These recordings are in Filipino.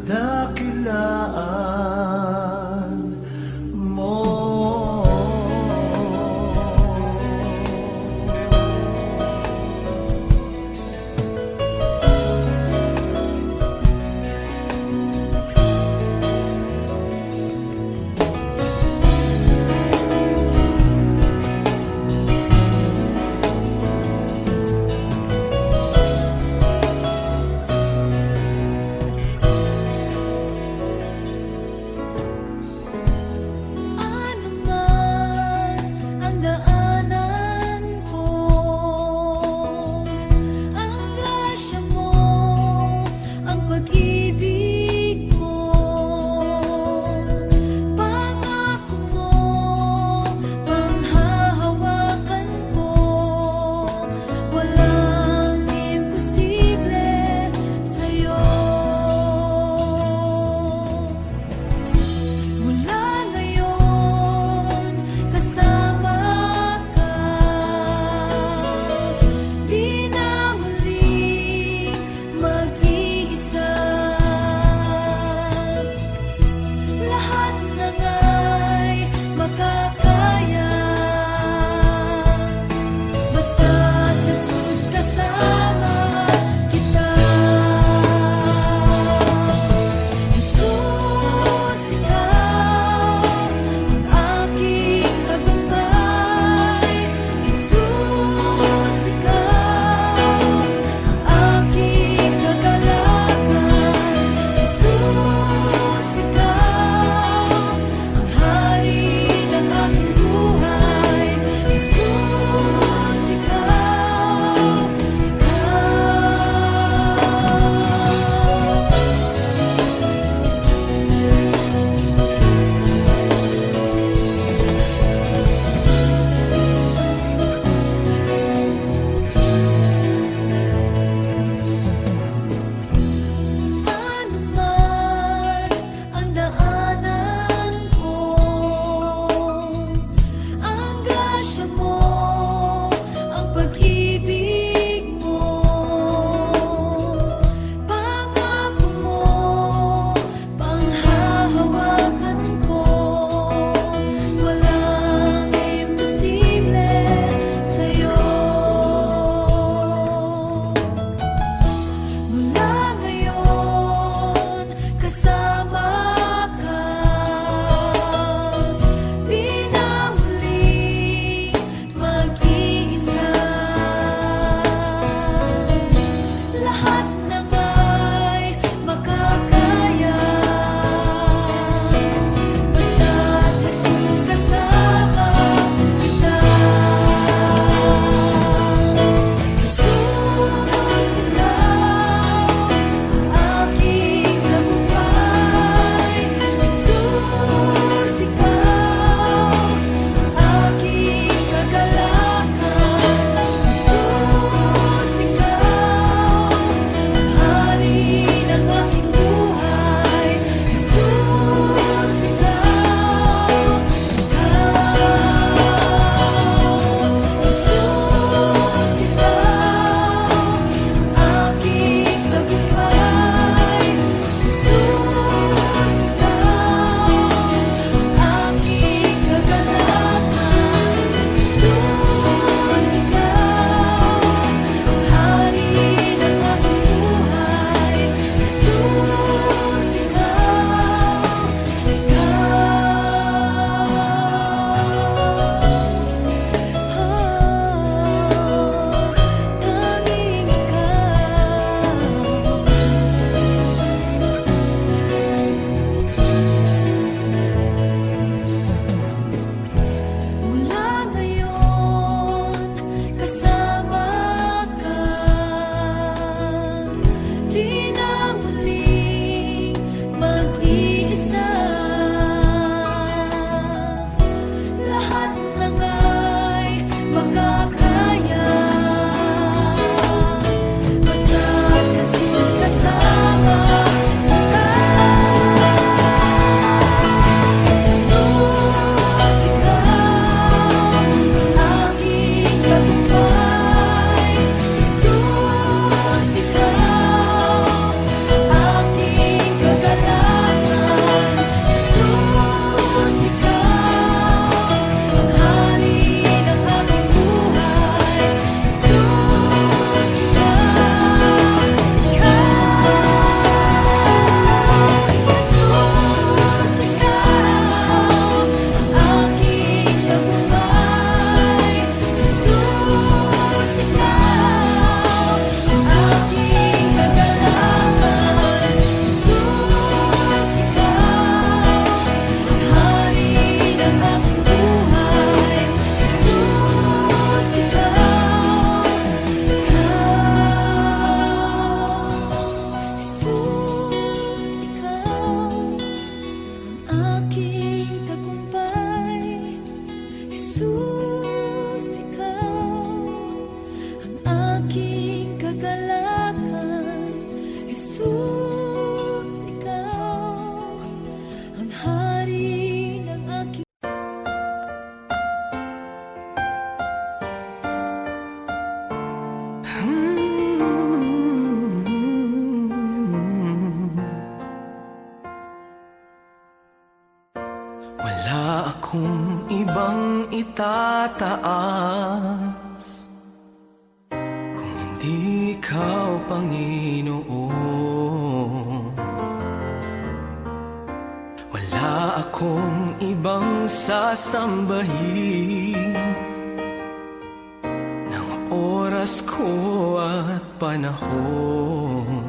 kadakilaan mo. akong ibang itataas kung hindi ikaw, Panginoon. Wala akong ibang sasambahin ng oras ko at panahon,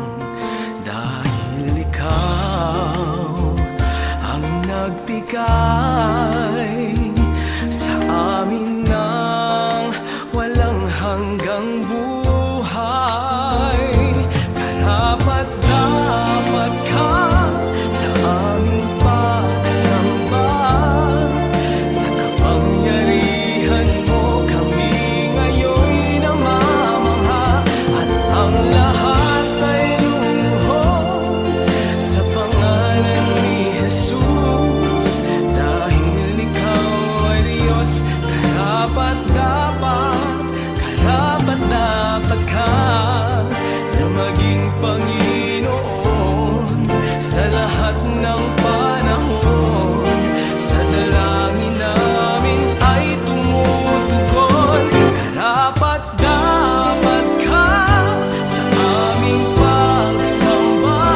dahil ikaw ang nagbigay sa amin ng walang hanggang buhay. Karapat-dapat ka sa aming pagsamba, sa kapangyarihan mo kami ngayon'y namamangha, at ang lahat ay lumuhod sa pangalan ni Jesus, dahil ikaw ay Diyos. Karapat-dapat ka na maging Panginoon sa lahat ng panahon. Sa dalangin namin ay tumutugon. Karapat-dapat ka sa aming pagsamba,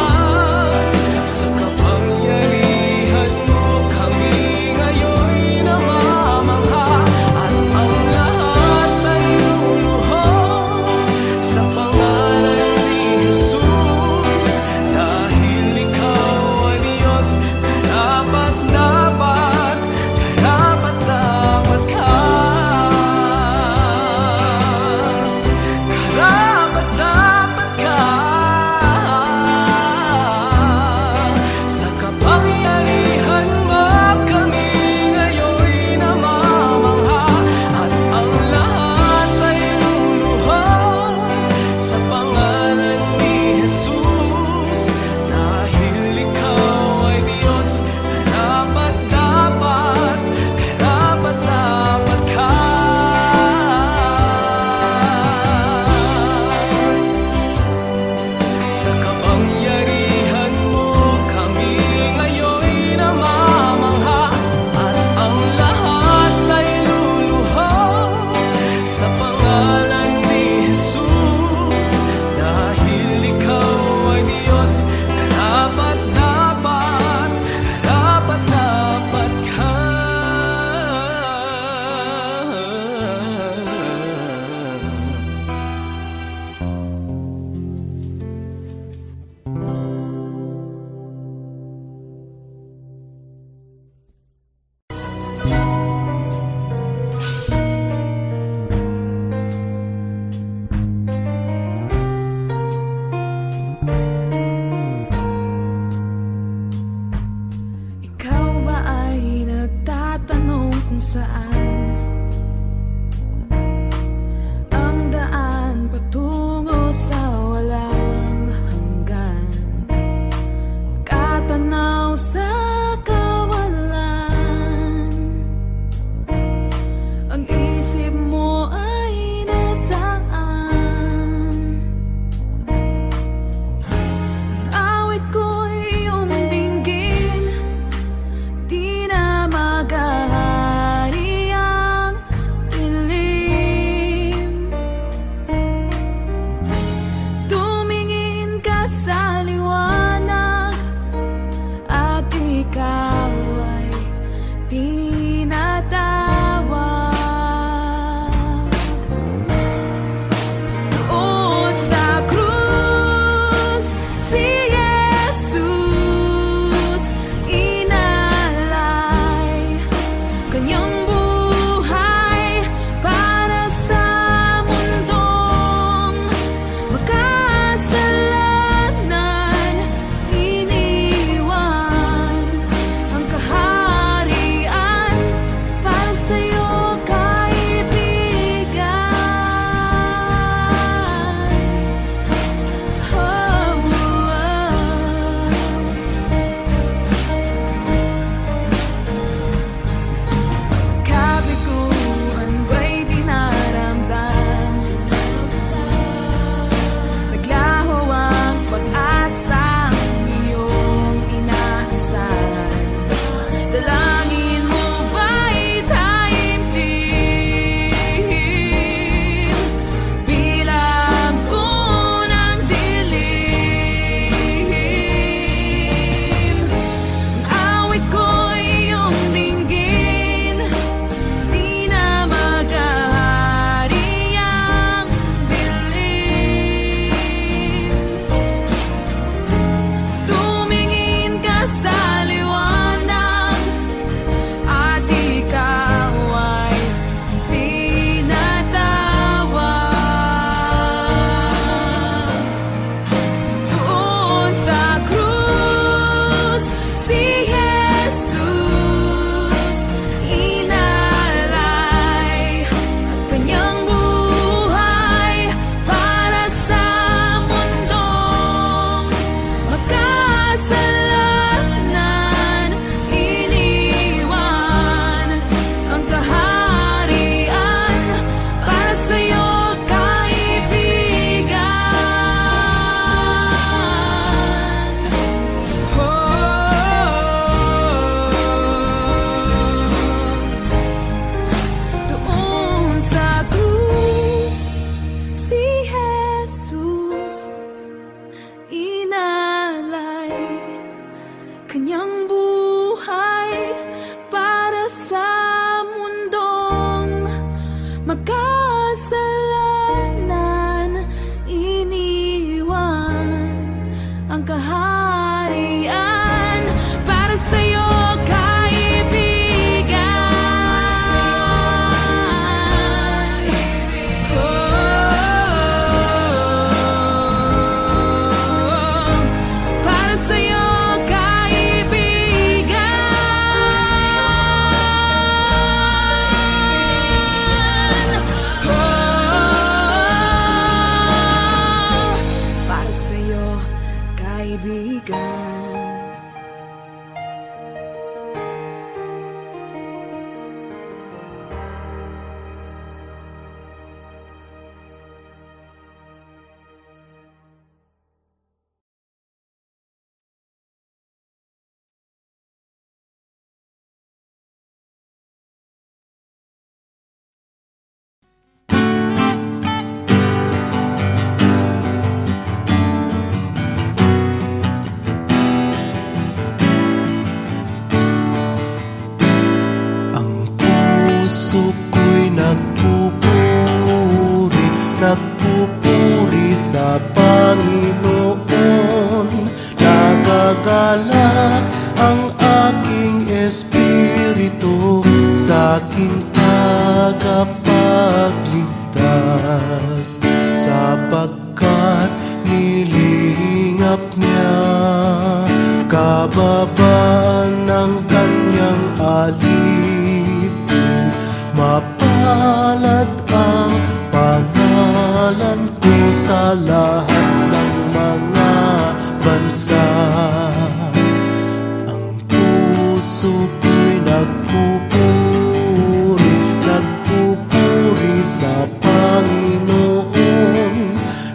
sa kapangyarihan mo kami ngayon'y namamangha, at ang lahat ay luluhod sa pangalan ni Jesus, dahil ikaw ay Diyos. Karapat-dapat ka. Karapat-dapat ka sa kapangyarihan mo kami ngayon'y namamangha, at ang lahat ay luluhod sa pangalan ni Jesus, dahil ikaw ay Diyos. Karapat-dapat ka. Sa kapangyarihan mo kami ngayon'y namamangha, at ang lahat ay luluhod sa pangalan ni Jesus, dahil ikaw ay Diyos. Karapat-dapat ka. Ikaw ba ay nagtatanong kung saan ang daan patungo sa walang hanggan? Katanaw sa kawalan, ang isip mo ay nasaan? Ang awit ko'y iyong dinggin, di na maghahari ang dilim. Tumingin ka sa liwanag, at ikaw ay tinatawag. Doon sa krus, si Jesus inalay kanyang buhay para sa mundong makasalanan. Iniwan kanyang buhay para sa mundong makasalanan. Iniwan ang kaharian para sa'yo, kaibigan. Para sa'yo, para sa'yo, kaibigan. Puso ko'y nagpupuri, nagpupuri sa Panginoon. Nagagalak ang aking espiritu sa aking tagapagligtas, sapagkat nilingap niya kababaan ng kanyang alipin. Mapalad ang pangalan ko sa lahat ng mga bansa. Ang puso ko'y nagpupuri, nagpupuri sa Panginoon.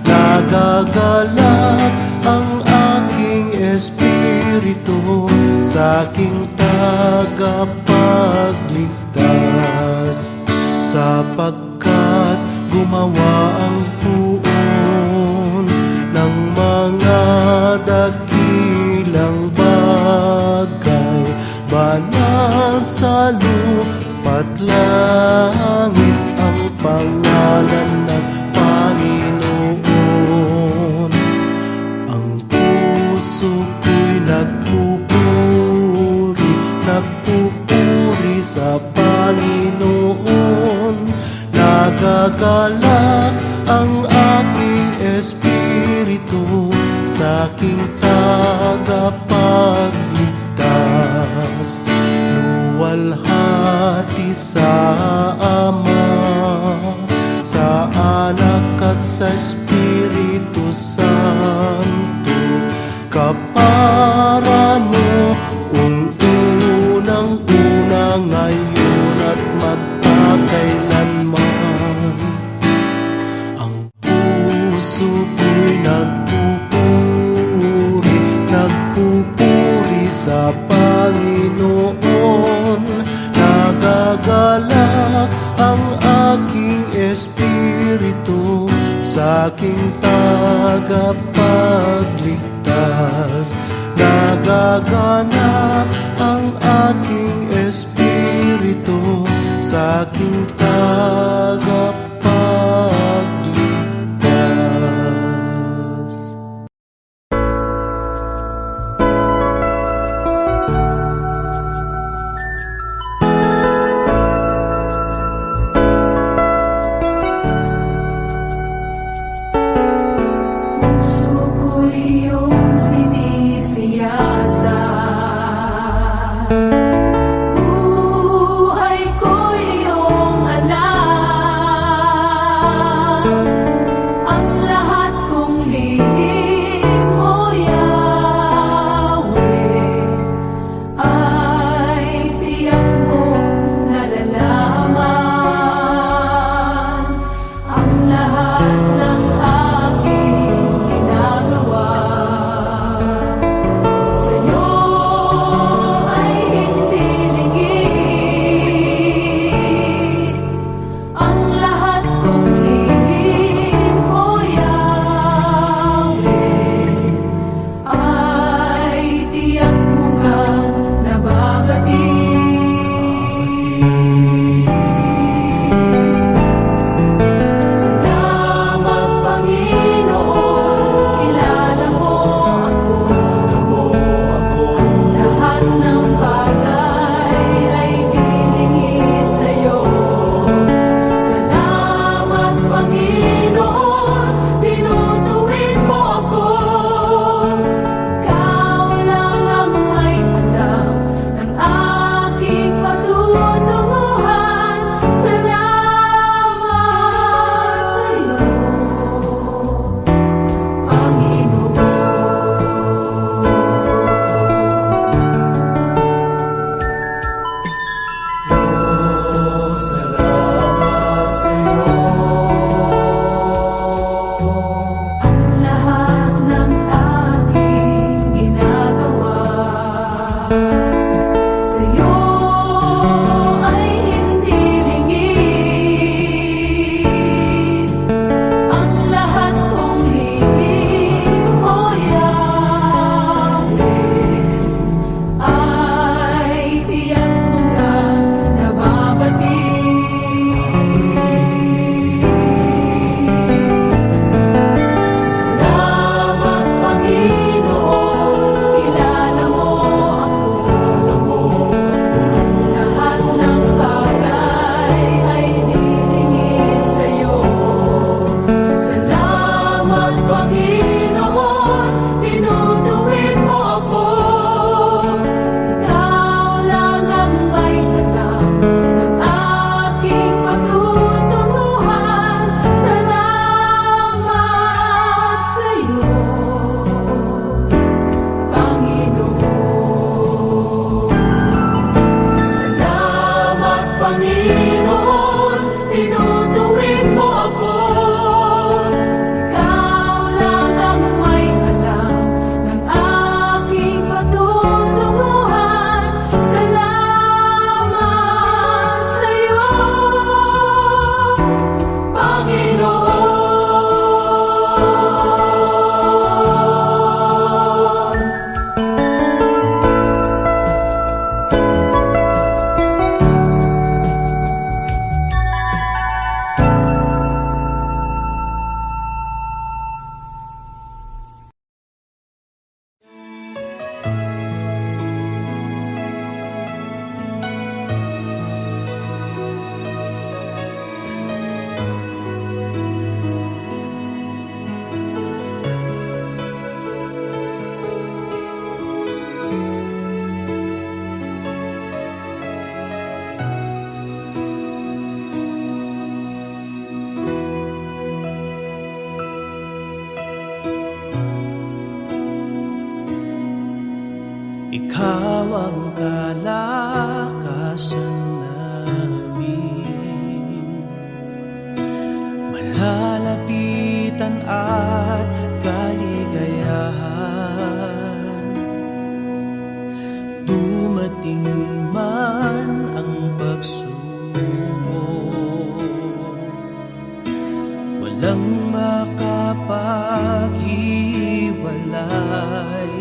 Nagagalak ang aking espiritu sa aking tagapagligtas, sapagkat gumawa ang puon ng mga dakilang bagay. Banal sa lupa't langit ang pangalan ng Panginoon. Ang puso ko'y nagpupuri, nagpupuri sa Panginoon. Nagagalak ang aking espiritu sa aking tagapagligtas. Luwalhati sa Ama, sa Anak at sa Espiritu Santo, kapara mo unang-una ngayon at magpakailanman. Ang puso ko'y nagpupuri, nagpupuri sa Panginoon. Nagagalak ang aking espiritu sa aking tagapagligtas. Nagaganap ang aking espiritu sa aking tagapagligtas. Puso ko'y iyong sinisiyasa, buhay ko'y iyong alay. Ikaw ang kalakasan namin, malalapitan at kaligayahan. Dumating man ang pagsubok, walang makapaghiwalay,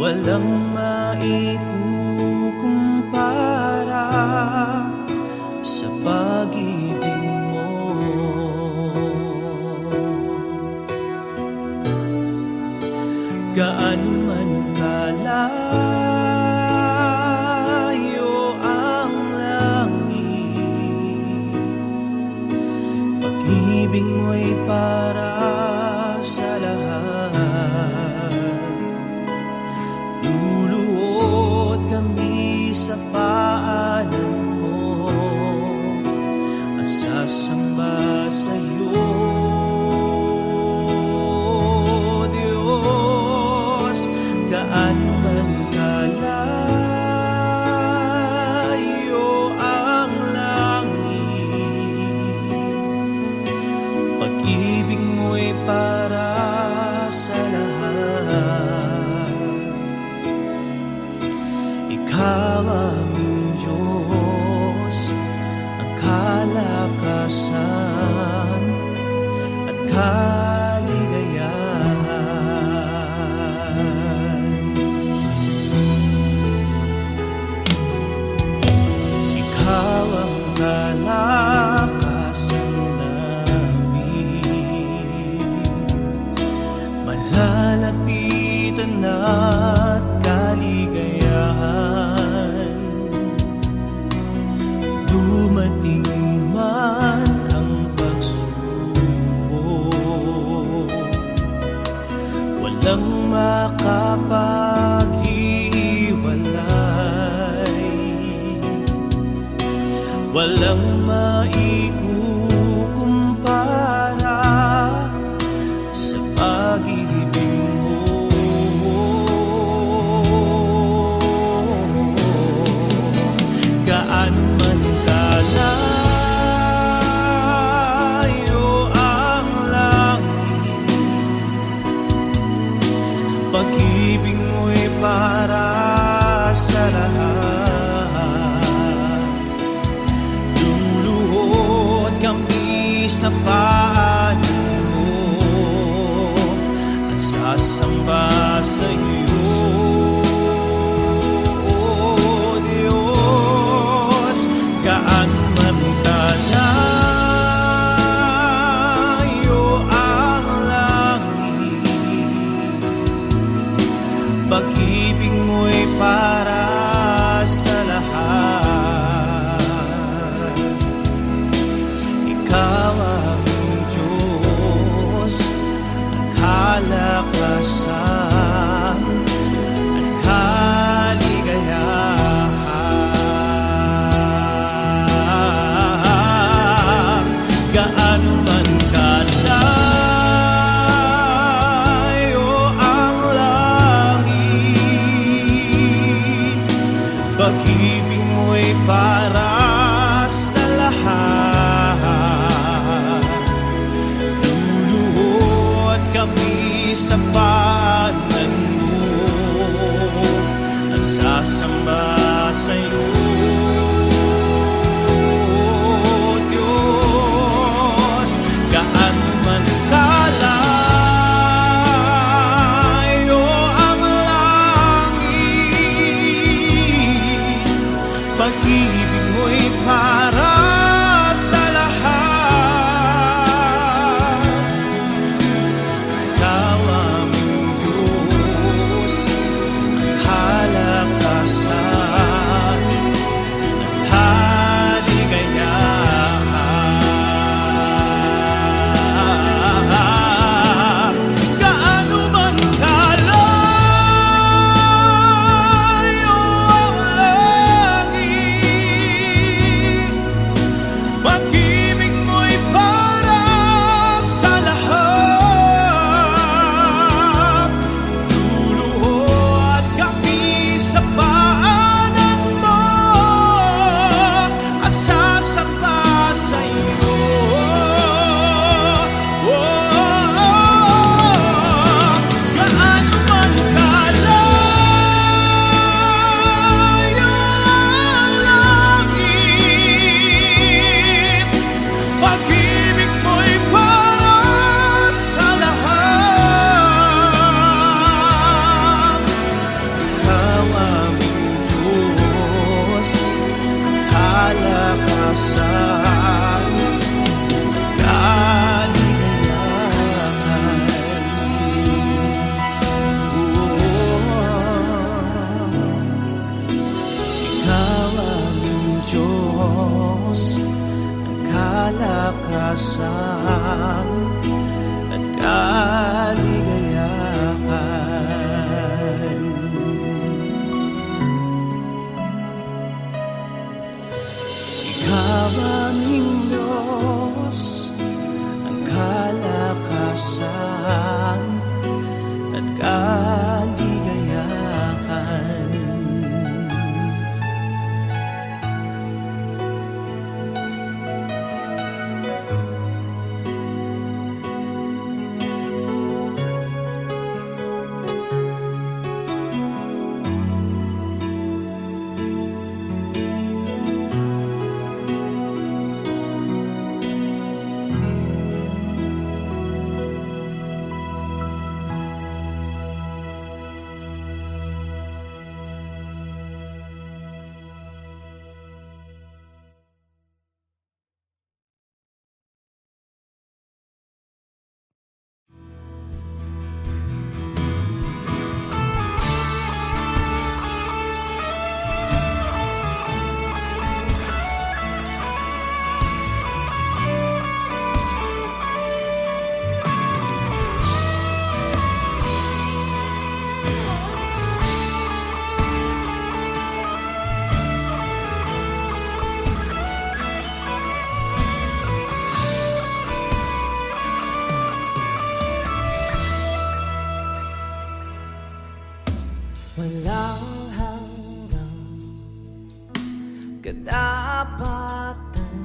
walang maikukumpara sa pag-ibig mo. Gaano man kalayo ang langit, pag-ibig mo'y para sa lahat. Luluhod kami sa paanan mo at sasamba sa'yo, Diyos. Gaano man kalayo ang langit, pag-ibig mo'y para sa lahat. Ikaw aming Diyos, ang kalakasan at kaligayahan. Ikaw ang kalakasan namin, malalapitan at kaligayahan. Dumating man ang pagsubok, walang makapaghiwalay, walang maikukumpara sa pag-ibig mo. Gaano man kalayo ang langit, pag-ibig mo'y para sa lahat. Luluhod kami sa paanan mo at sasamba sa iyo, Diyos. Gaano man kalayo ang langit, pag-ibig mo'y para sa lahat. Ikaw aming Diyos, ang kalakasan at kaligayahan. Gaano man kalayo ang langit, pag-ibig kalakasan at kaligayahan. Ikaw aming Diyos, ang kalakasan at kaligayahan. Walang hanggang katapatan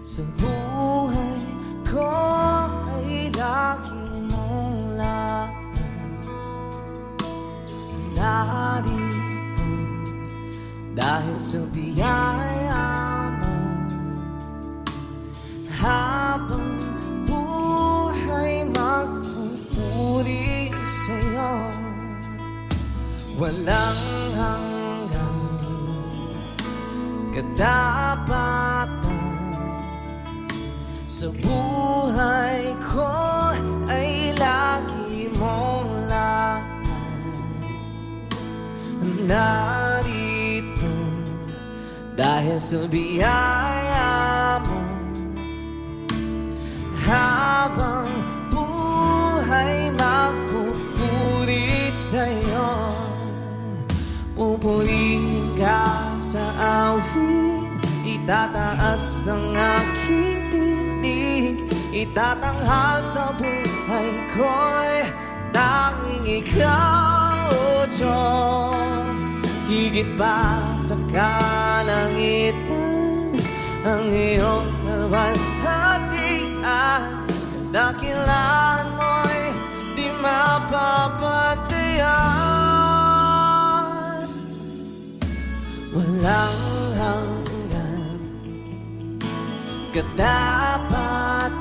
sa buhay ko ay lagi mong laban. Narito dahil sa biyaya mo, habang buhay magpupuri sa'yo. Walang hanggang katapatan sa buhay ko ay lagi mong laban. Narito dahil sa biyaya mo, habang buhay magpupuri sa'yo. Pupurihin ka sa awit, itataas ang aking tinig, itatanghal sa buhay ko'y tanging ikaw, O Diyos. Higit pa sa kalangitan, ang iyong kalwalhatian, dakilahan mo'y di mapapatayan. Walang hanggan katapatan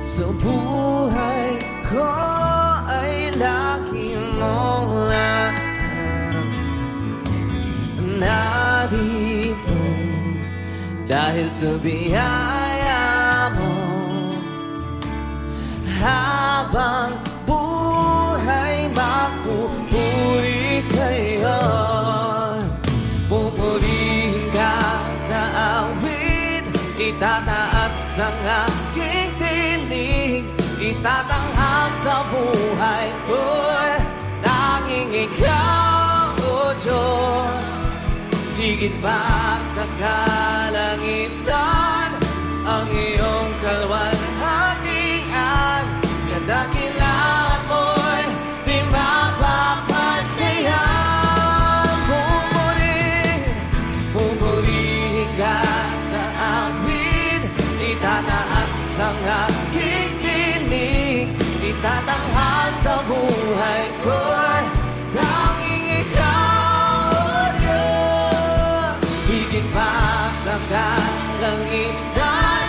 sa buhay ko ay lagi mong laban. Narito dahil sa biyaya mo, habang buhay magpupuri sa'yo. Pupurihin ka sa awit, itataas ang aking tinig, itatanghal sa buhay ko'y tanging ikaw, O Diyos. Higit pa sa kalangitan, ang iyong kalwalhatian, kadakilahan mo'y di mapapatayan. Pupurihin ka sa awit, itataas ang aking tinig, itatanghal sa buhay ko'y tanging ikaw, O Diyos. Higit pa sa kalangitan,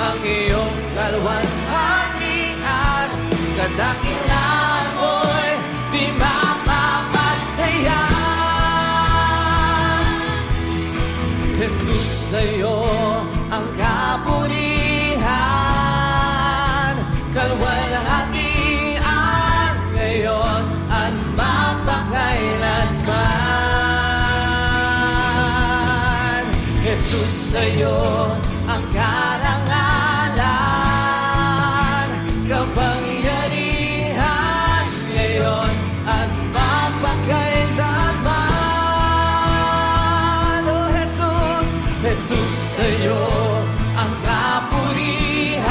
ang iyong kalwalhatian, kadakilahan mo'y di mapapatayan. Jesus, sa'yo ang kapurihan, kalwalhatian, ngayon at magpakailanman. Jesus, Jesus sa'yo ang karangalan, kapangyarihan ngayon at magpakailanman. O Jesus, Jesus sa'yo ang kapurihan,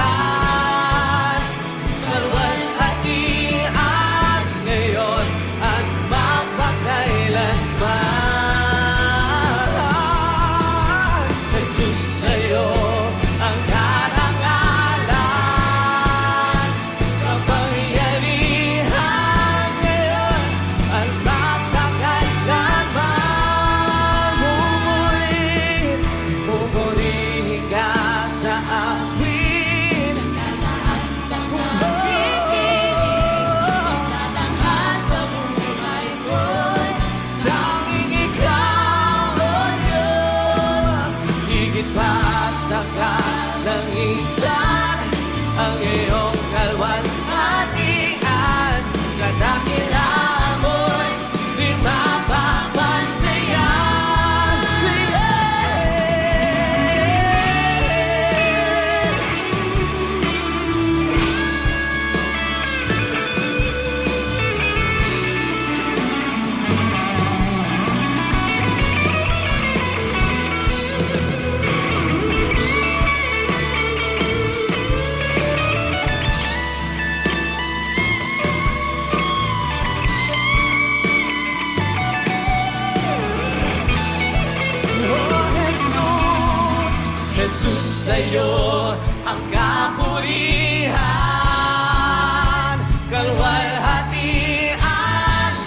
kalwalhatian ngayon at magpakailanman. Jesus sa'yo ang karangalan, kapangyarihan ngayon at magpakailanman. Pupurihin ka sa akin, Tataas ang aking tinig, tatanghal sa buhay ko'y tanging ikaw, O Diyos. Higit pa sa kalangitan, ang iyong kalwalhatian, kadakilaan mo'y di mapapantayan. Oh Jesus, Jesus sa'yo ang kapurihan, kalwalhatian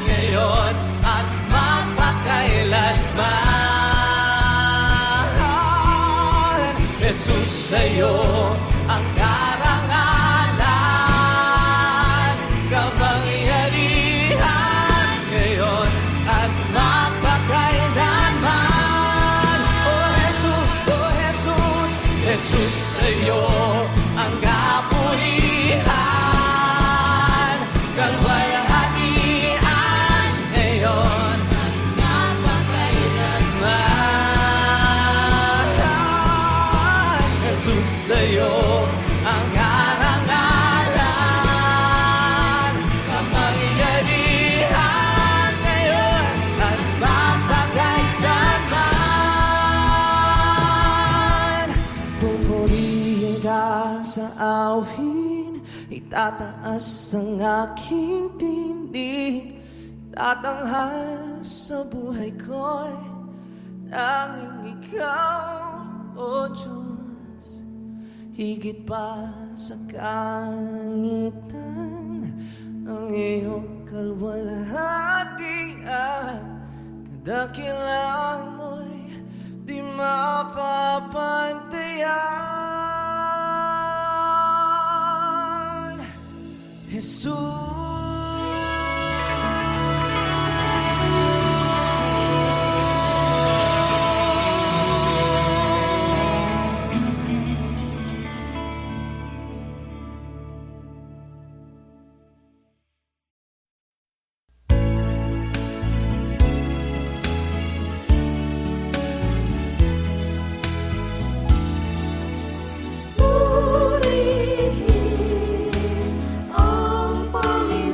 ngayon at magpakailanman. Jesus sa'yo ang karangalan, kapangyarihan ngayon at magpakailanman. Oh Jesus, Jesus sa'yo ang kapurihan, kalwalhatian ngayon at magpakailanman. Jesus sa'yo ang karangalan, kapangyarihan ngayon at magpakailanman. Pupurihin ka sa awin, itataas ang aking tinig, tatanghal sa buhay ko'y tanging ikaw, O Diyos. Higit pa sa kalangitan, ang iyong kalwalhatian, kadakilaan mo'y di mapapantayan. Jesus. purihin ang Panginoon.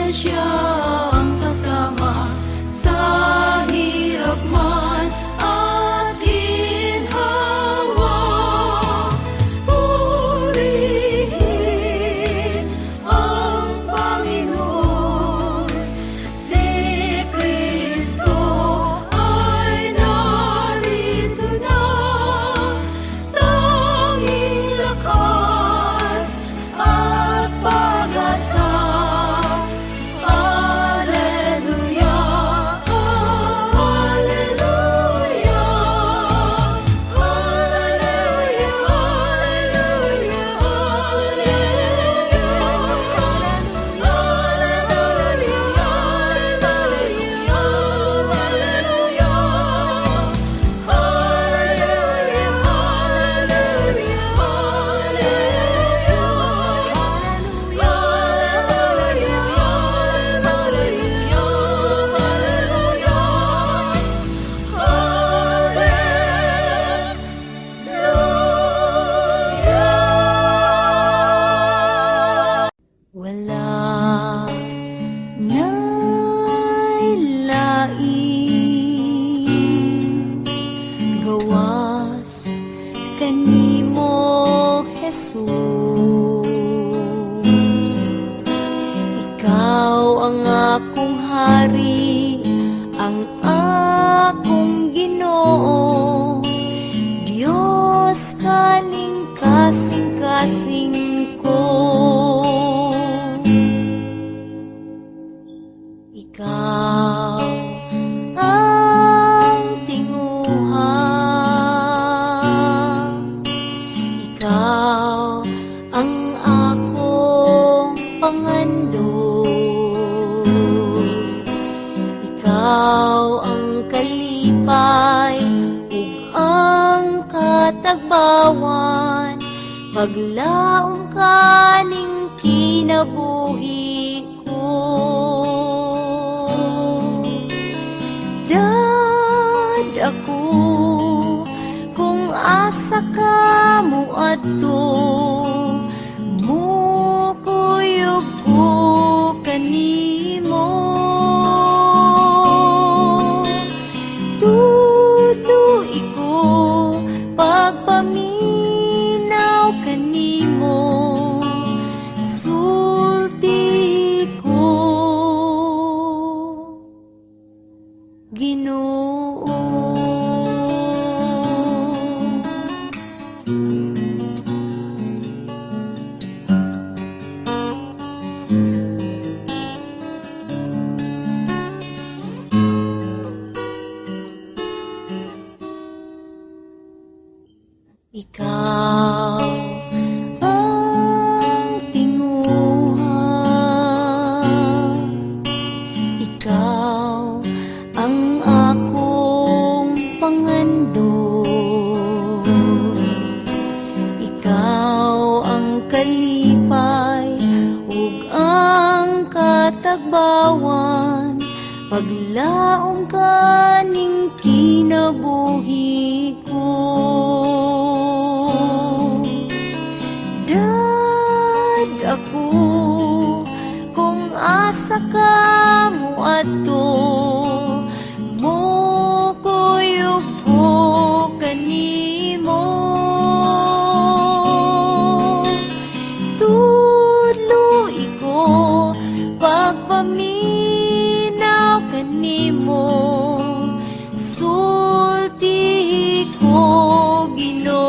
siya ang kasama sa hirap man at ginhawa. Purihin ang Panginoon, si Kristo ay narito na, tanging lakas at pag-asa. Alleluia, alleluia, alleluia, wala nailaing gawas kanimo, Jesus. Ikaw ang akong hari, ang akong Ginoo, Diyos kaning kasing-kasing ko. Ikaw ang tinguha, ikaw ang akong pangandot, ikaw ang kalipay ug ang katagbawan, paglaom kaning kinabuhi ko. Dad ako kung asa ka mo adto, mukuyog ko kanimo. Tuloy ko pagpaminaw kanimo, sulti ko Ginoo. Ikaw ang tinguha, ikaw ang akong pangandot, ikaw ang kalipay ug ang katagbawan, paglaom kaning kinabuhi ko. Dad ako kung asa ka mo adto, mukuyog ko kanimo. Tuloy ko pagpaminaw kanimo, sulti ko Ginoo.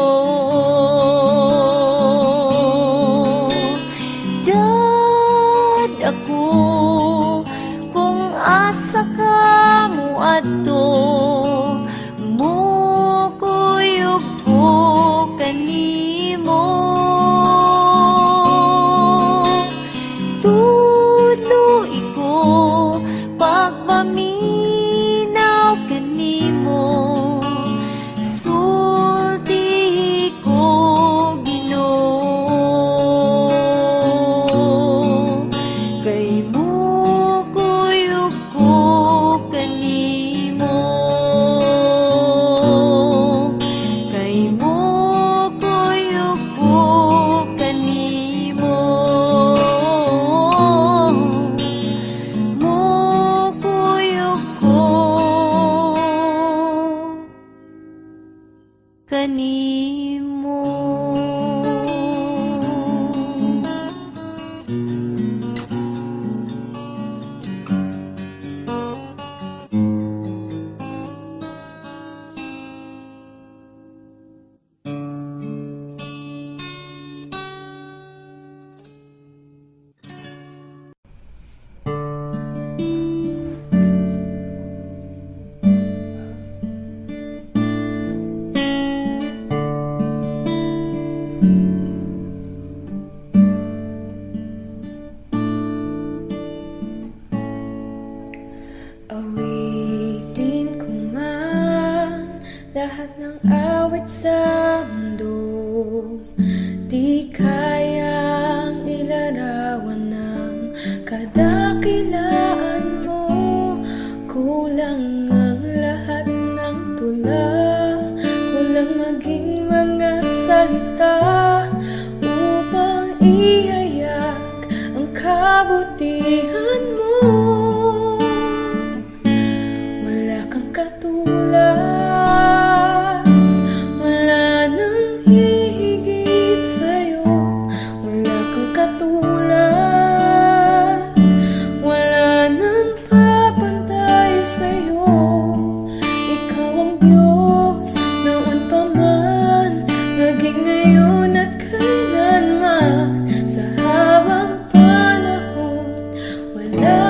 Dad ako kung asa ka mo adto, mukuyog ko kanimo. Tuloy ko pagpaminaw kanimo, sulti ko Ginoo. Kay mukuyog ko kanimo. dakilaan mo. Kulang ang lahat ng tula, kulang maging mga salita upang ihayak ang kabutihan mo. Wala kang katulad, wala nang hihigit sa'yo. Wala kang katulad, wala nang papantay sa'yo. Ikaw ang Diyos noon pa man, maging ngayon at kailanman. Sa habang panahon, wala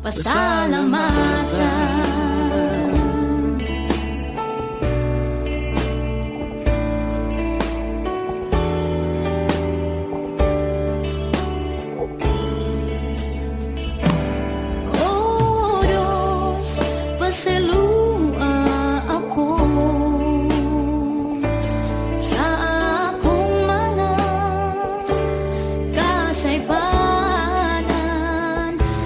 pasalamatan. Oh Diyos, pasalua ako sa akong mga kasaypanan.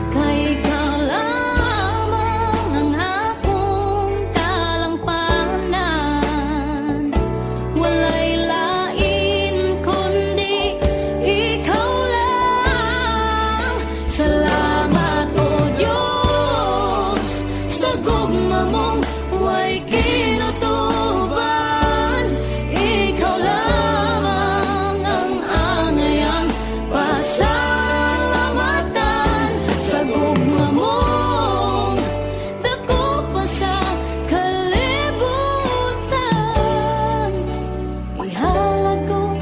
Kay Ikaw lamang ang akong talampanan. Walay lain kundi Ikaw lang. Salamat o Diyos sa gugma mong huwag kinutuban. Ikaw lamang ang angayang pasalamatan. Sa gugma mong dako pa sa kalibutan. Ihalad ko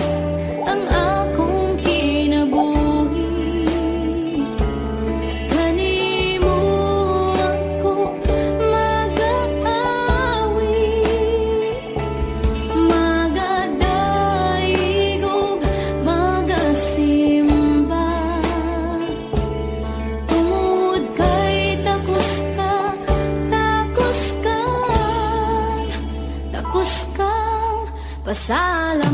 ang akong kinabuhi. Kanimo ako mag-aawi, magadaigog, magasimba. Tungod kay takos kang pasalamatan.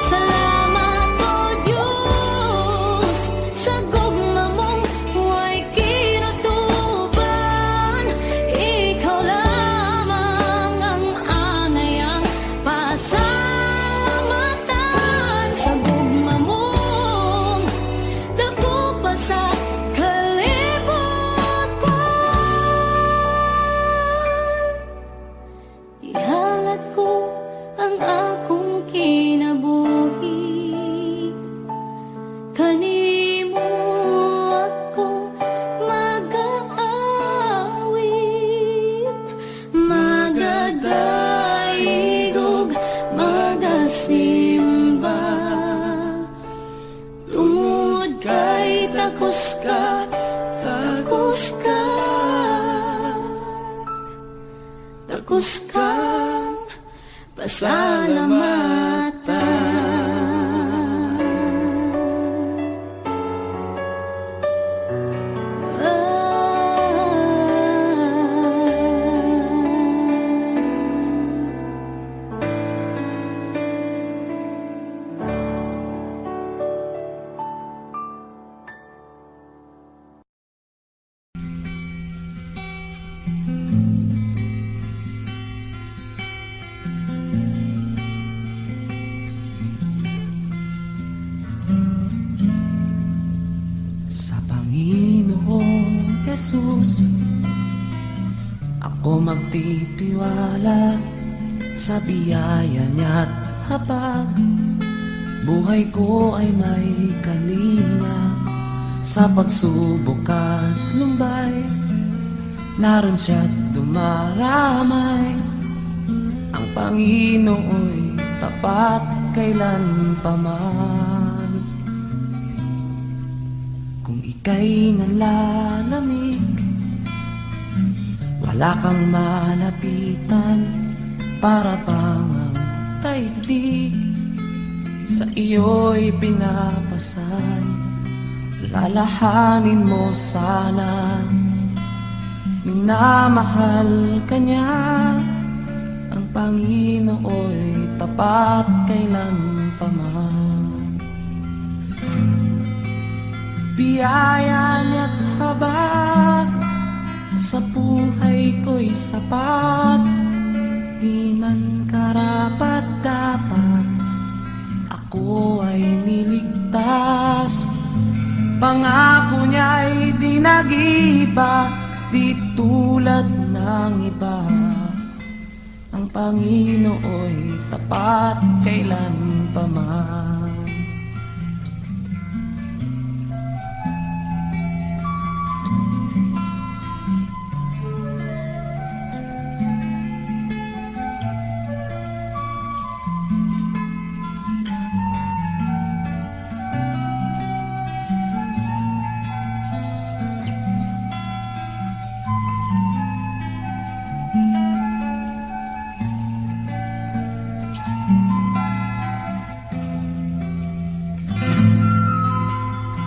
Salamat o Diyos sa gugma mong huwag kinutuban. Ikaw lamang ang angayang pasalamatan. Sa gugma mong dako pa sa kalibutan. Ihalad ko ang akong kinabuhi. Kanimo ako mag-aawit, magadaigog, magasimba. Tungod kay takos kang Sa Panginoong Jesus ako magtitiwala, sa biyaya niya't habag. Buhay ko ay may kalinga, sa pagsubok at lumbay. Naroon siya't dumaramay. Ang Panginoo'y tapat kailan pa man. Kung ika'y nalalamig, wala kang malapitan, para bang ang daigdig sa iyo'y pinapasan. Lalahanin mo sana, minamahal ka niya. Ang Panginoo'y tapat kailan pa man. Biyaya niya't habag, sa buhay ko'y sapat. Di man karapat-dapat, ako ay niligtas. Pangako niya'y di nag-iba, di tulad ng ng iba. Ang Panginoo'y tapat kailan pa man.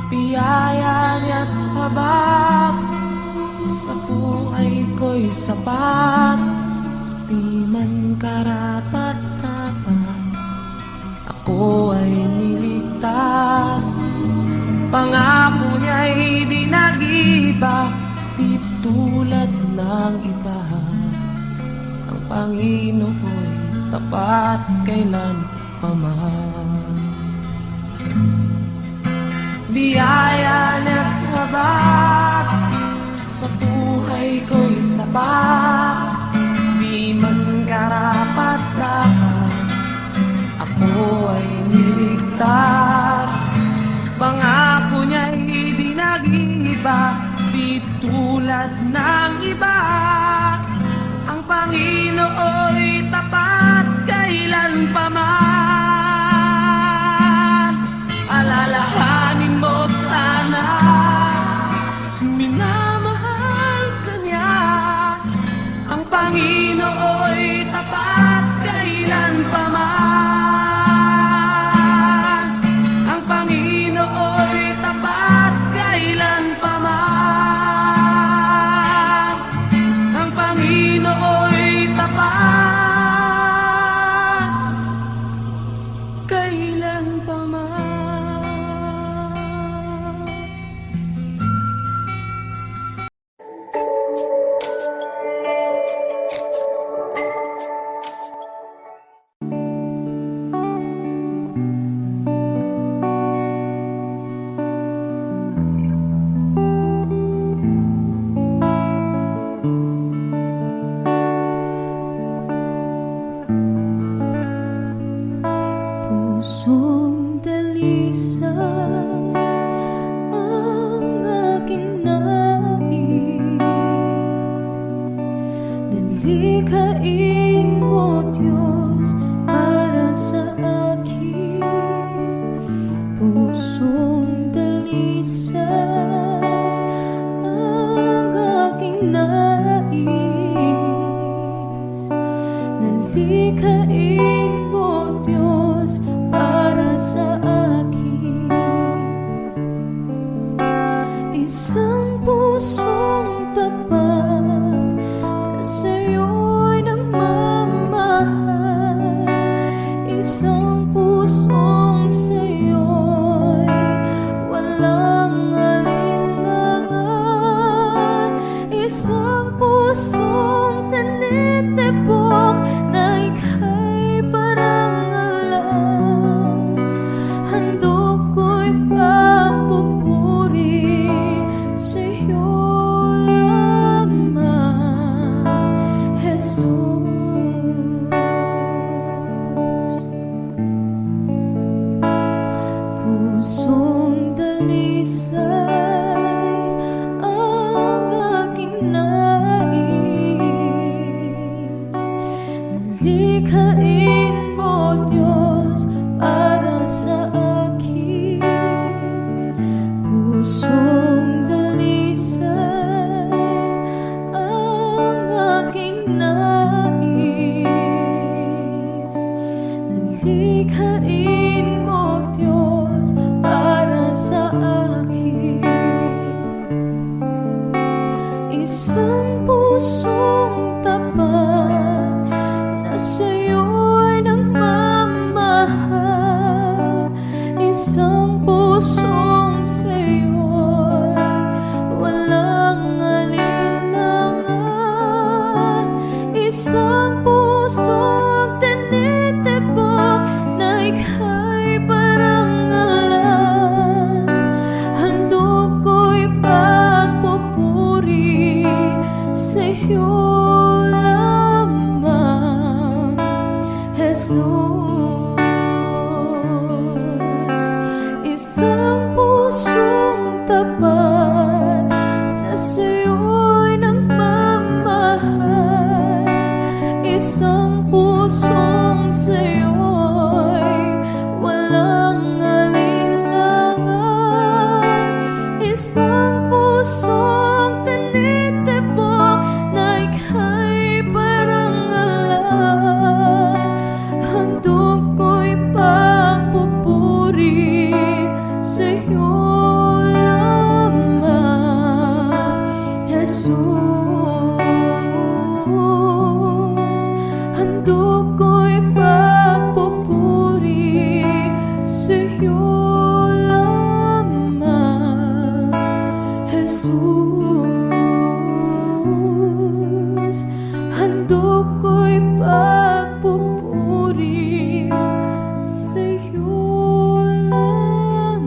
Biyaya niya't habag sa buhay ko'y sapat. Di man karapat-dapat, ako ay niligtas. Pangako niya'y di nag-iba, di tulad ng iba. Ang Panginoo'y tapat kailan pa man. Biyaya na't habag sa buhay ko'y sapat. Di man karapat-dapat, ako ay niligtas. Pangako niya'y di nag-iba, di tulad ng iba. Ang Panginoo'y tapat kailan pa man. Alalahanin mo sana, minamahal ka niya. Ang Panginoo'y tapat kailan pa man. Ang Panginoo'y tapat kailan pa man. Ang Panginoo'y tapat kailan pa man. Pusong dalisay ang aking nais. Dalikain mo, Diyos, para sa akin. Pusong dalisay ang aking nais. Dalikain mo, Diyos, para sa akin. Isang pusong tapat na sa'yo'y nagmamahal. Isang pusong sa'yo'y walang alinlangan. Isang pusong tinitibok na ika'y parang alam. Handog ko'y pagpupuri sa'yo lamang, Jesus. Pusong dalisay ang aking nais. Dalikain mo, Diyos, para sa akin. Pusong dalisay ang aking nais. Dalikain mo, Diyos, para sa akin. Isang pusong tapat na sa'yo'y nagmamahal. Isang pusong sa'yo'y walang alinlangan. Isang pusong tinitibok na ika'y parang alam. Handog ko'y pagpupuri sa'yo mundo ko'y pagpupuri sa'yo lamang,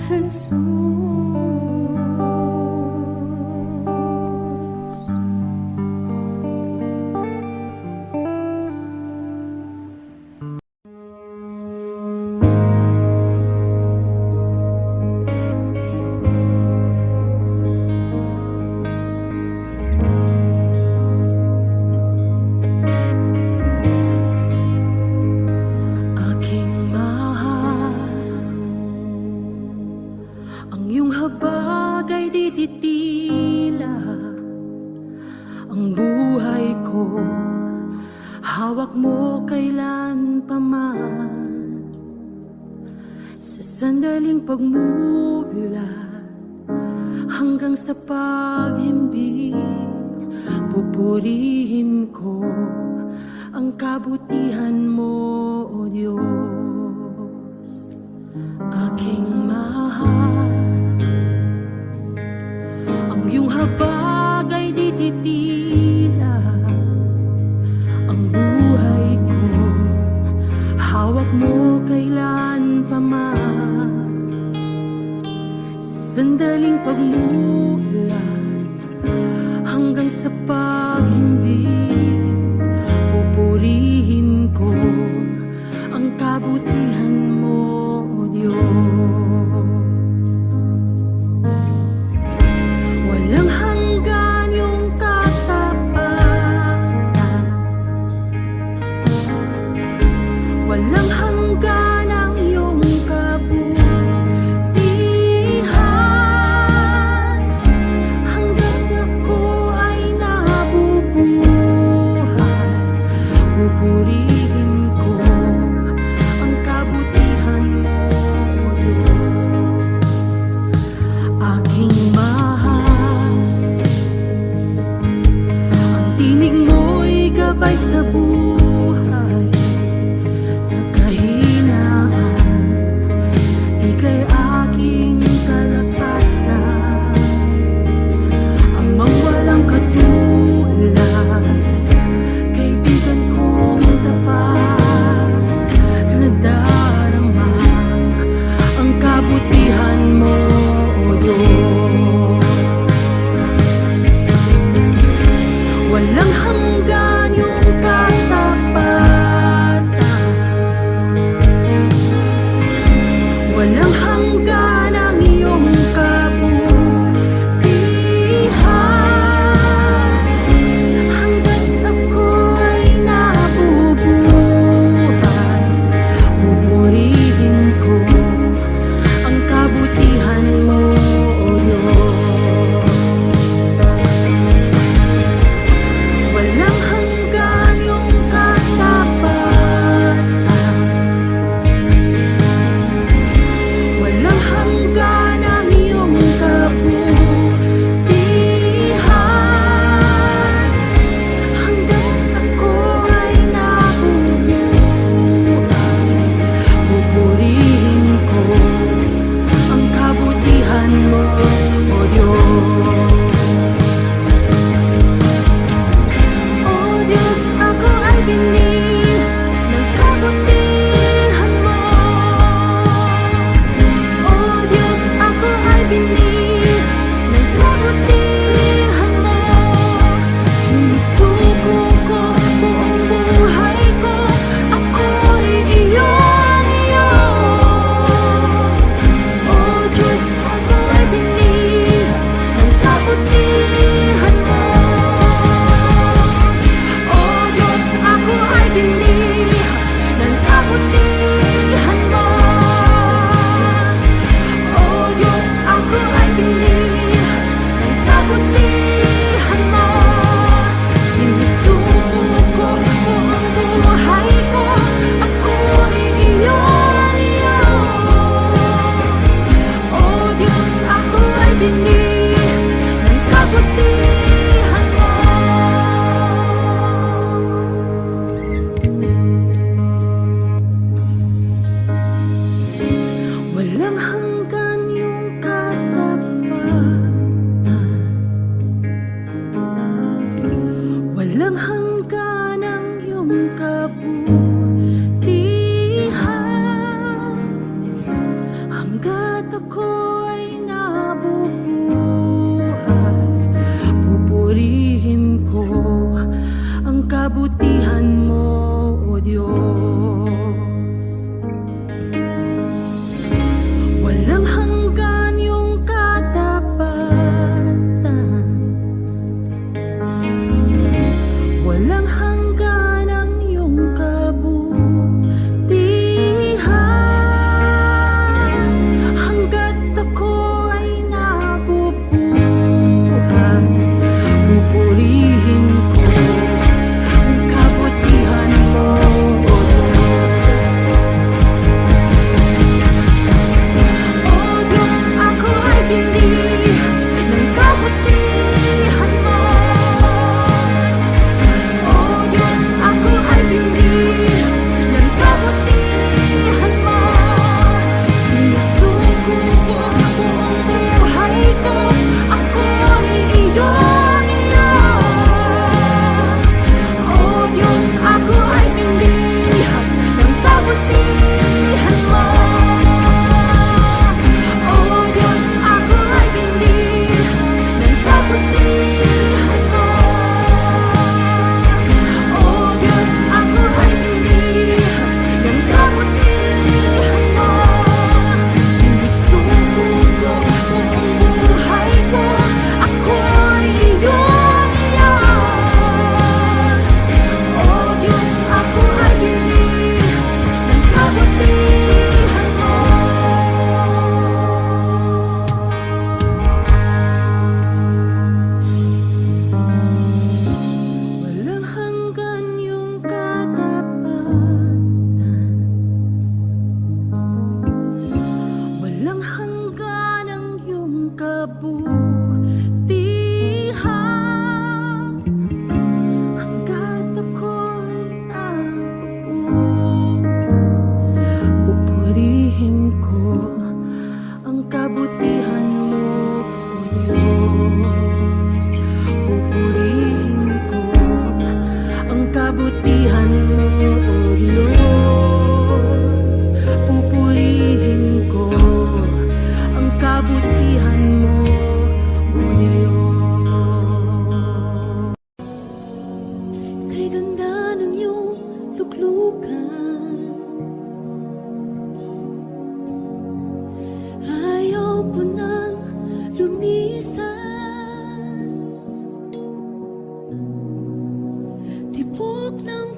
Jesus. Aking mahal, ang iyong habag ay dititila. Ang buhay ko, hawak mo kailan pa man. Sa sandaling pagmulat hanggang sa paghimbing, pupurihin ko ang kabutihan mo, O Diyos. Aking mahal, ang iyong habag ay dititila. Ang buhay ko, hawak mo kailan pa man. Sa sandaling pagmulat hanggang sa paghimbing, pupurihin ko ang kabutihan mo, O Diyos. Walang hanggan yung katapatan, walang hanggan ang iyong kabutihan. Hanggang ako ay nabubuhay, pupurihin ko ang kabutihan mo, O Diyos. Aking mahal, ang tinig mo'y gabay sa buhay. Sa kahinaan, ika'y aking kalakasan. Amang walang katulad, kaibigan kong tapat, nadarama ang kabutihan mo, O Diyos. Walang hanggan yung katapatan, walang hanggan ang iyong kabutihan. Hanggat ako ay nabubuhay, pupurihin ko ang kabutihan mo, O Diyos. Walang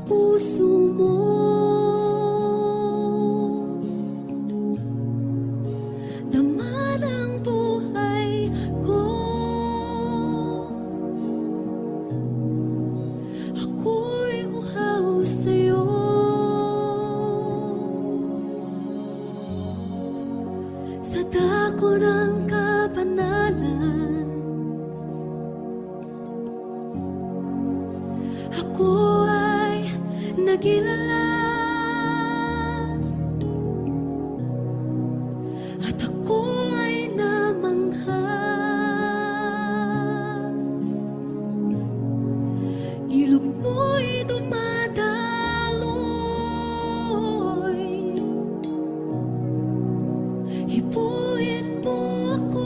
puso mo. Laman ang buhay ko. Ako'y uhaw sa'yo. Sa dako ng kapanalan, ako ay nagilalas, at ako ay namangha. Ilog mo'y dumadaloy, hipuin mo ako.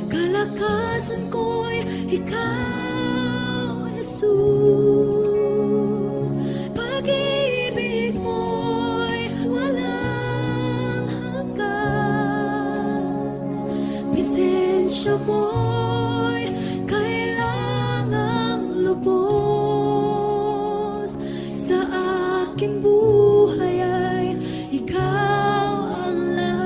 Kalakasan ko'y ikaw, Jesus. Pag-ibig mo'y walang hanggan. Presensya mo'y kailangang lubos. Sa aking buhay ay ikaw ang lahat.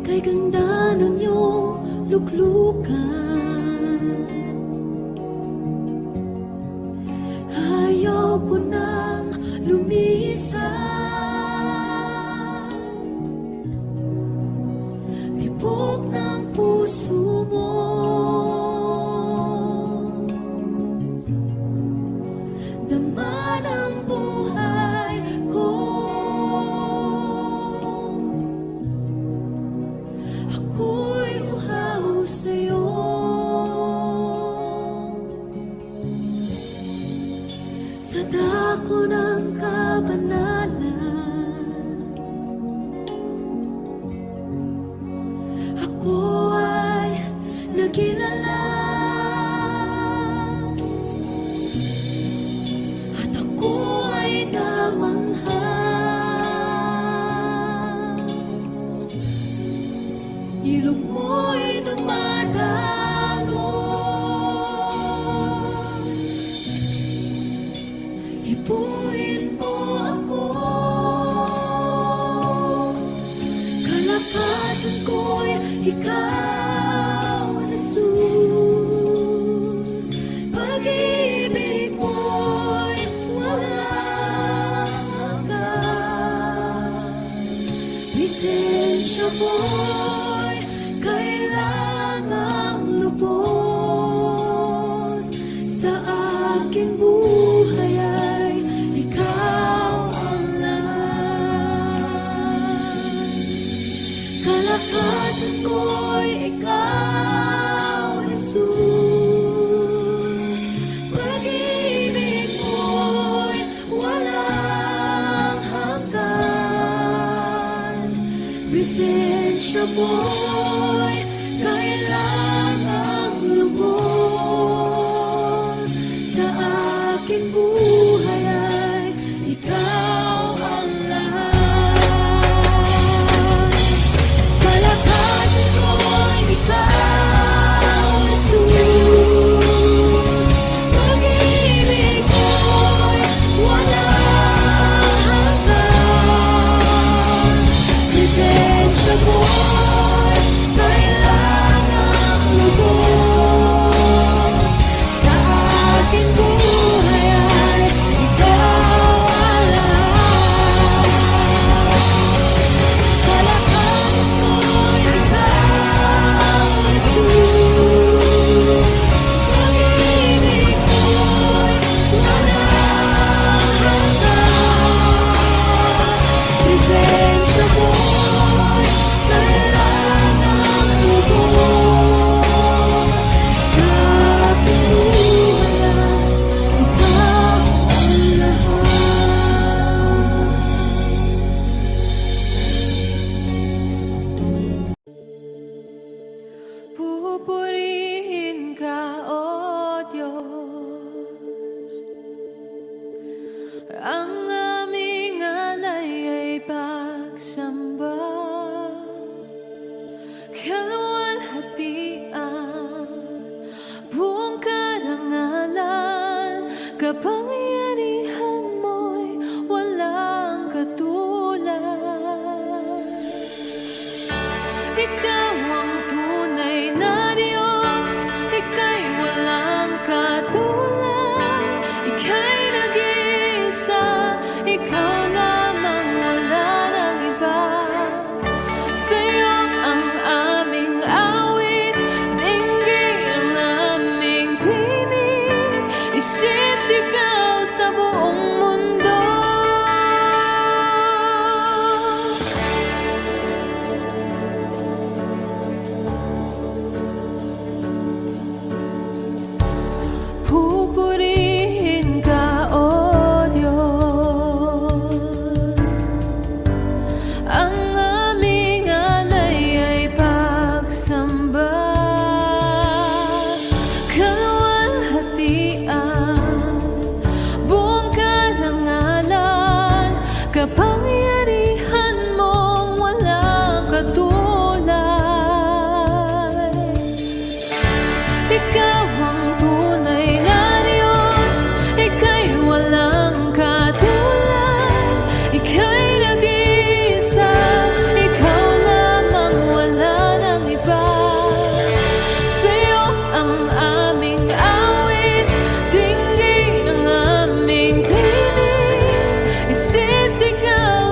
Kay ganda ng iyong luklukan, ayaw ko nang lumisan. Tibok ng puso mo, dama ng buhay ko. Ako'y uhaw sa'yo. Sa dako ng kapanalan, ako ay nagilalas, at ako ay namangha. Ilog mo'y dumadaloy, hipuin mo ako. Kalakasan ko'y ikaw, Jesus. Pag-ibig mo'y walang hanggan. Presensya mo'y kailangang lubos. Sa aking buhay ay ikaw ang lahat. Kalakasan ko'y ikaw, Jesus. Pag-ibig mo'y walang hanggan. Presensya mo'y kailangang lubos. Sa aking buhay ay ikaw ang lahat. Kalakasan ko'y ikaw, Jesus. Pag-ibig mo'y walang hanggan. Presensya mo'y kailangang ikaw lamang, wala nang iba. Sa'yo ang aming awit, dinggin ang aming tinig, isisigaw sa buong mundo. Pupurihin ka, O Diyos. Ang aming alay ay pagsamba. Kaluwalhatian, buong karangalan, kapangyarihan mong walang katulad. Ikaw ang tunay na Diyos, ika'y walang katulad. Ika'y nag-iisa, ikaw lamang, wala nang iba. Sa'yo ang aming awit, dinggin ang aming tinig, isisigaw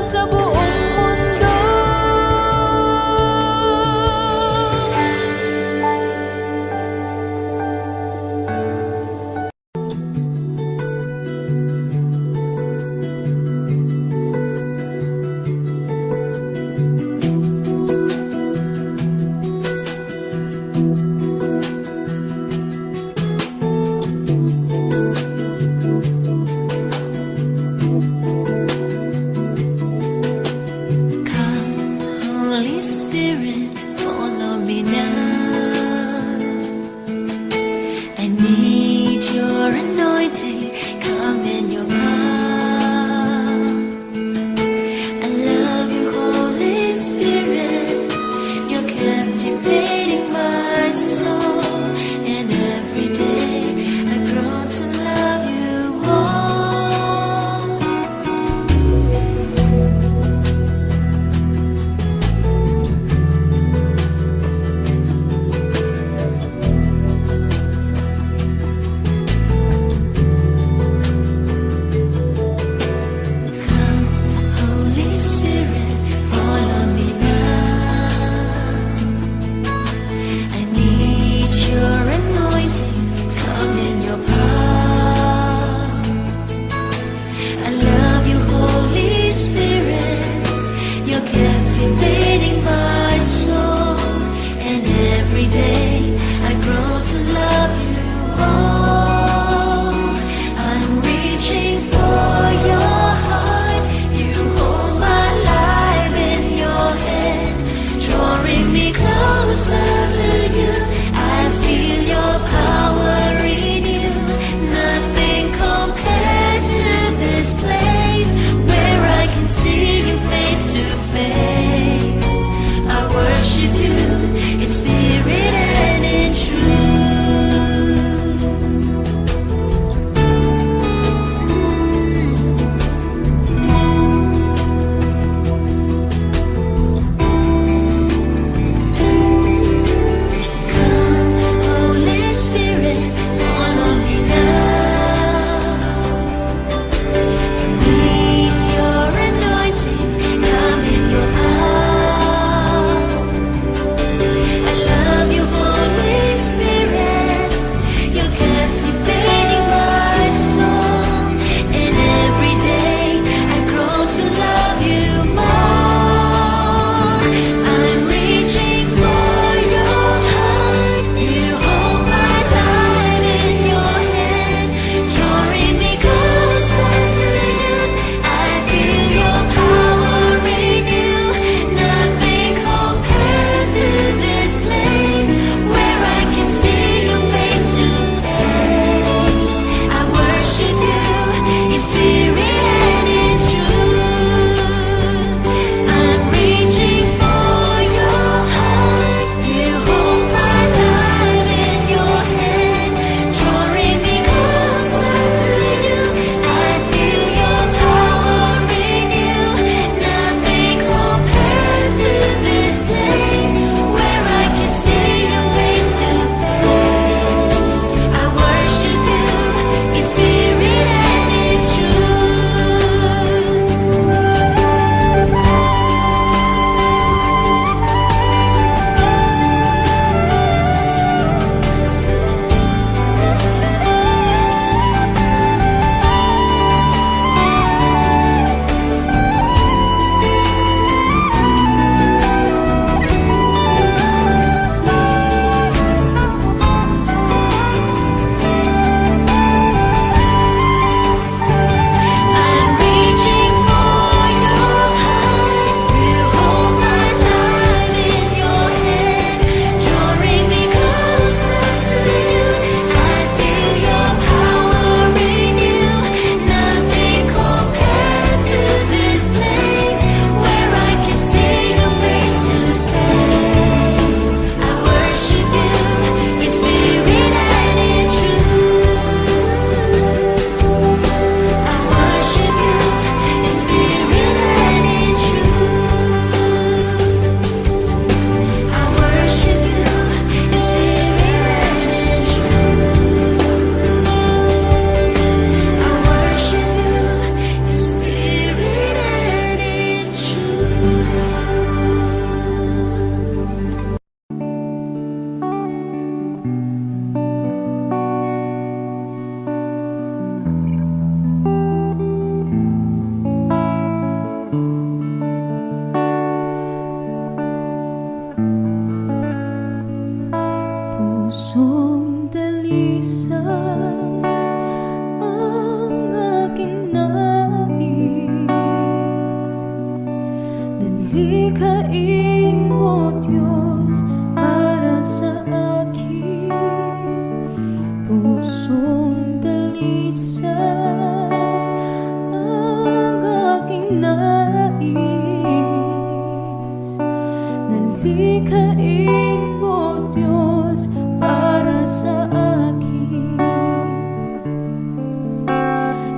Nalikhain mo, Diyos, para sa akin pusong dalisay ang aking nais. Nalikhain mo, Diyos, para sa akin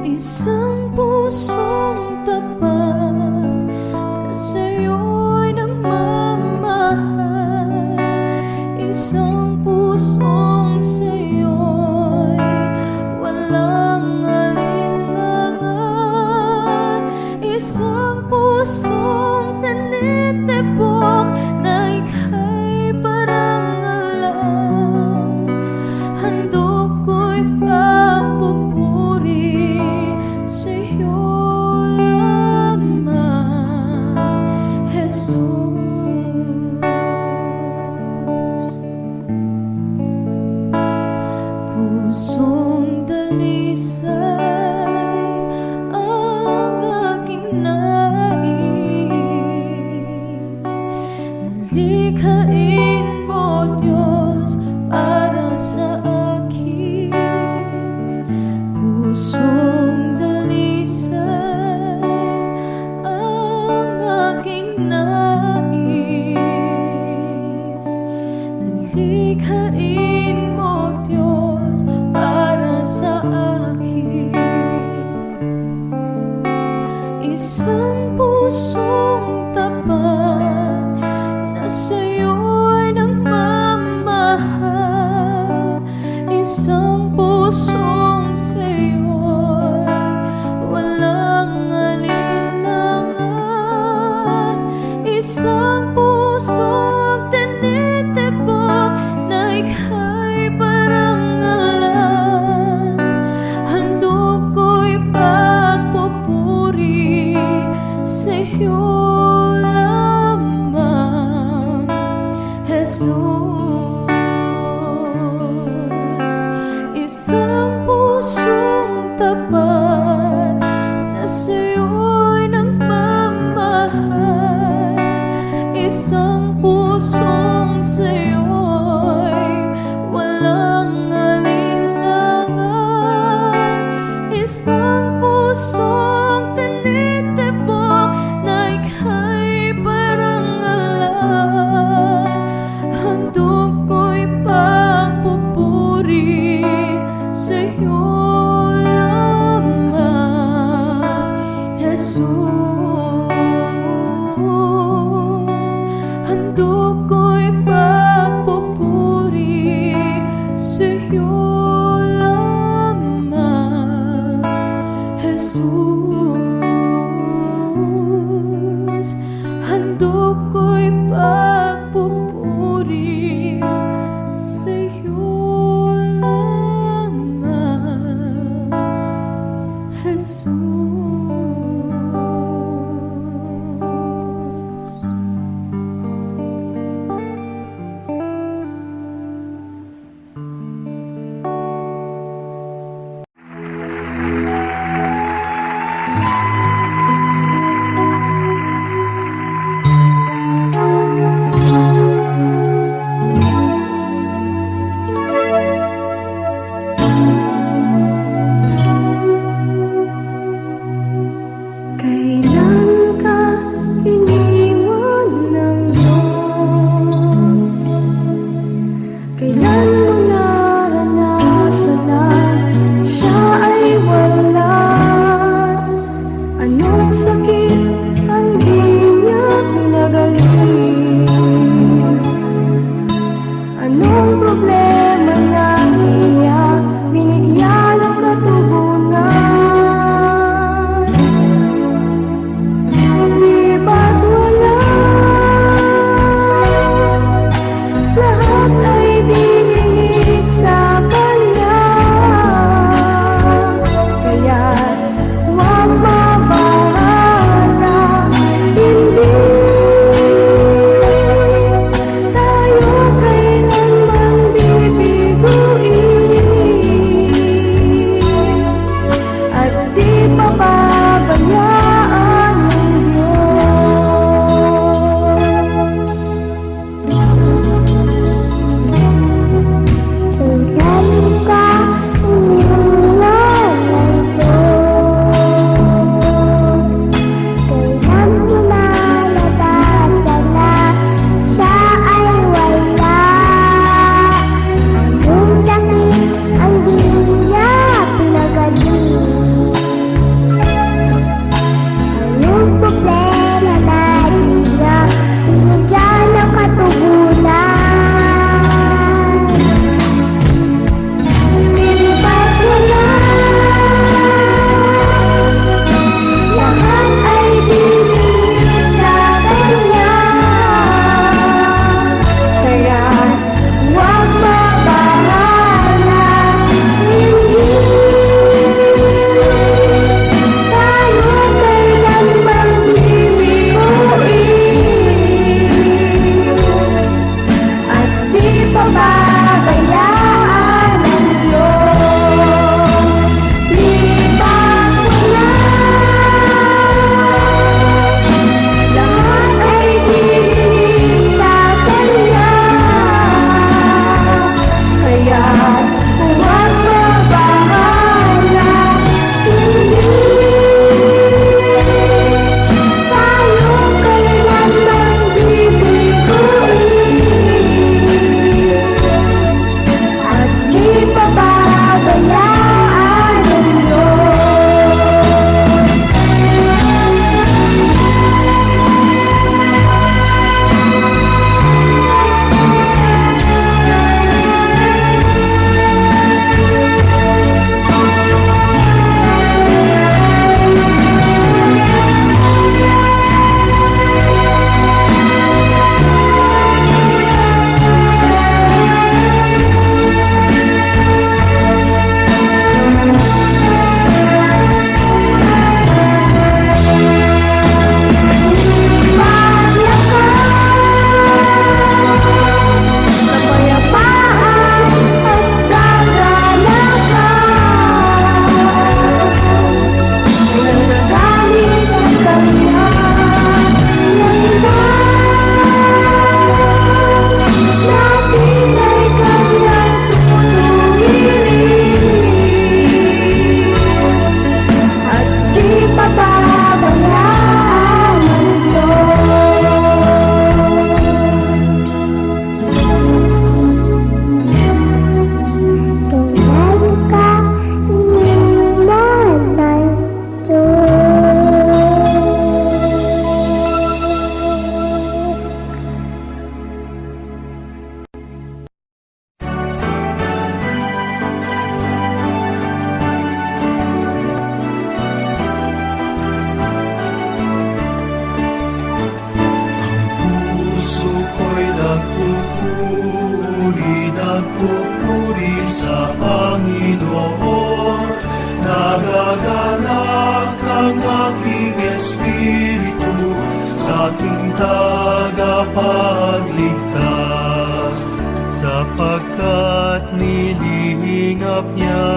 isang pusong tapat na sa'yo'y nagmamahal, isang pusong sa'yo'y walang alinlangan, isang pusong tinitibok na ika'y parangalan. Handog ko'y pagpupuri sa'yo lamang, Jesus. Pusong dalisay ang aking nais. Nalikhain mo, Diyos, para sa akin pusong dalisay ang aking nais. Nalikhain mo, Diyos, para sa akin isang pusong tapat na sa'yo'y nagmamahal, isang pusong sa'yo'y walang alinlangan, isang pusong tinitibok na ika'y parangalan. Handog ko'y pagpupuri sa'yo lamang, Jesus. Isang pusong tapat na sa'yo'y nagmamahal, isang pusong sa'yo'y walang alinlangan, isang pusong tinitibok na ika'y parangalan. Handog ko'y pagpupuri sa'yo lamang, Jesus. Handog ko'y pagpupuri sa'yo lamang, Jesus. Handog ko'y pagpupuri sa'yo lamang, Jesus. nagpupuri sa Panginoon. Nagagalak ang aking espiritu sa aking tagapagligtas, sapagkat nilihingap niya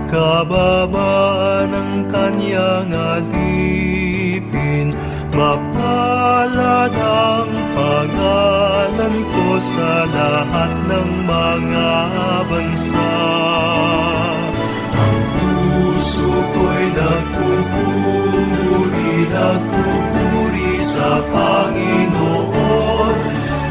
kababaan ng kanyang alipin. Mapalad ang pangalan ko sa lahat ng mga bansa. Ang puso ko'y nagpupuri sa Panginoon.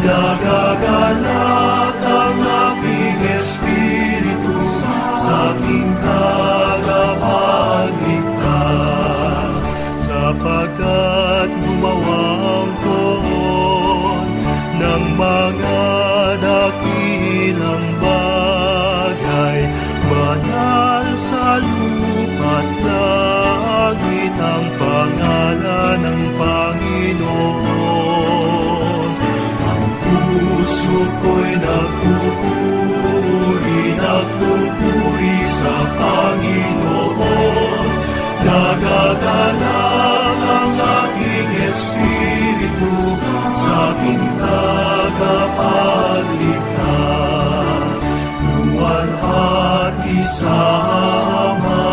Nagagalak ang aking espiritu sa aking tagapagligtas, sapagkat gumawa ang poon ng mga dakilang bagay. Banal sa lupa't langit ang pangalan ng Panginoon. Ang puso ko'y nagpupuri sa Panginoon. Nagagalak ang aking espiritu sa aking tagapagligtas. Luwalhati sa Ama,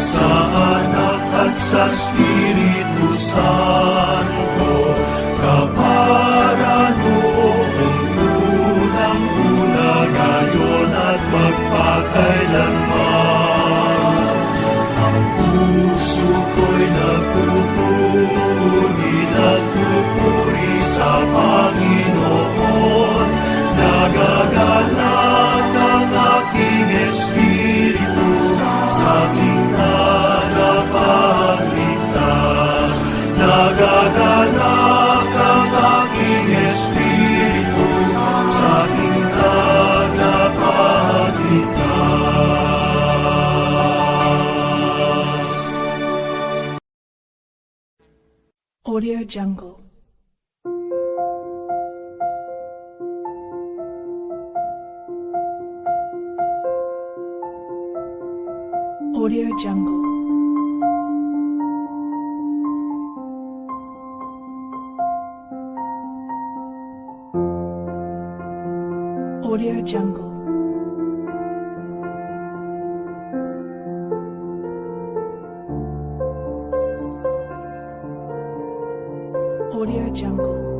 sa Anak at sa Espiritu Santo, kapara noong unang-una, ngayon at magpakailanman. Ang puso ko'y nagpupuri sa Panginoon. Nagagalak ang aking espiritu sa aking tagapagligtas. Nagagalak ang aking espiritu sa aking tagapagligtas. Audio Jungle. Audio Jungle. Audio Jungle. Audio Jungle.